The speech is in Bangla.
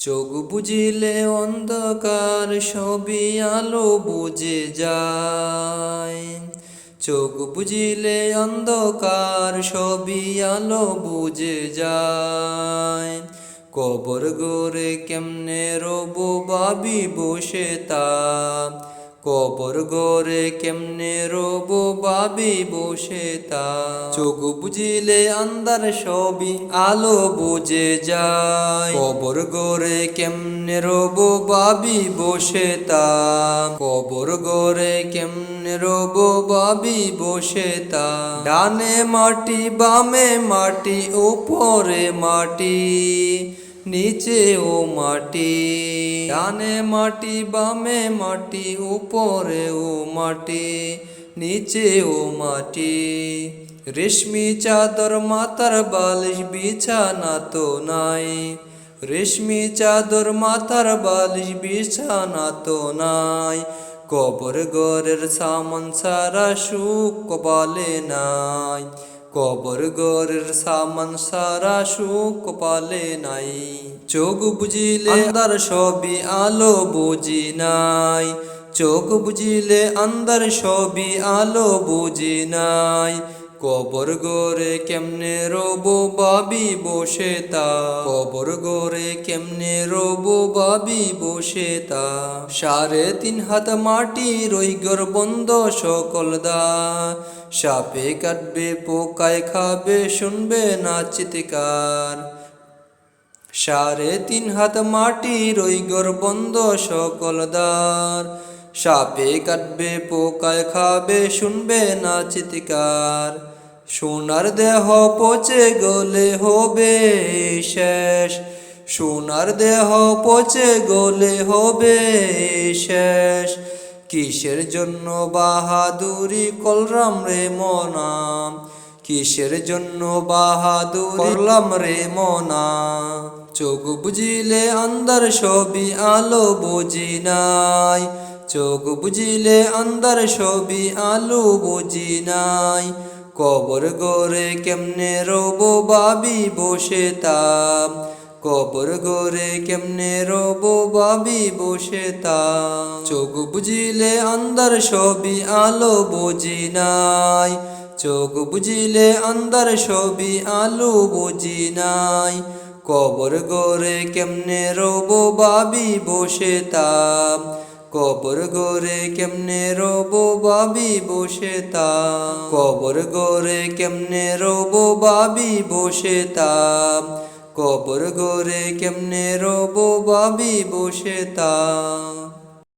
চোখ বুজিলে অন্ধকার সবই আলো বুঝে যায়। চোখ বুজিলে অন্ধকার সবই আলো বুঝে যায়। কবর গড়ে কেমনে রব ভাবি বসে তা, কবর গড়ে কেমনে রব ভাবি বসে তা। চোখ বুঝিলে আন্ধার সবই আলো বুঝে যায়। কবর গড়ে কেমনে রব ভাবি বসে তা, কবর গড়ে কেমনে রব ভাবি বসে তা। ডানে মাটি বামে মাটি উপরে মাটি নিচে ও মাটি, ডানে মাটি বামে মাটি উপরে ও মাটি নিচে ও মাটি। রেশমি চাদর মাথার বালিশ বিছানা তো নাই, রেশমি চাদর মাথার বালিশ বিছানা তো নাই। কবর ঘরের সামান সারা সুখ কপালে নাই, কবর ঘরের সামান সারা সুখ কপালে নাই। চোখ বুঝিলে আন্ধার সবই আলো বুঝি নাই, চোখ বুঝিলে আন্ধার সবই আলো বুঝি নাই। কবর গড়ে কেমনে রব ভাবি বসে তা, কবর গড়ে কেমনে রব ভাবি বসে তা। 3.5 হাত মাটি রইগর বন্ধ সকল দা, সাপে কাটবে পোকায় খাবে শুনবে না চিৎকার। 3.5 হাত মাটি রইগর বন্ধ সকল দ্বার, সাপে কাটবে পোকায় খাবে শুনবে না চিৎকার। সোনার দেহ পচে গলে হবে শেষ, সোনার দেহ পচে গলে হবে শেষ। কিসের জন্য বাহাদুরি করলাম রে মনা, কিসের জন্য বাহাদুরি করলাম রে মনা। চোখ বুঝিলে আন্ধার সবই আলো বুঝি নাই, চোখ বুঝিলে আন্ধার সবই আলো বুঝি নাই। কবর গড়ে কেমনে রব ভাবি বসে তা, কবর গড়ে কেমনে রব ভাবি বসে তা। চোখ বুঝিলে আন্ধার সবই আলো বুঝি নাই, চোখ বুঝিলে আন্ধার সবই আলো বুঝি নাই। কবর গড়ে কেমনে রব ভাবি বসে তা, কবর গড়ে কেমনে রব ভাবি বসে তা। কবর গড়ে কেমনে রব ভাবি বসে তা, কবর গড়ে কেমনে রব ভাবি বসে তা।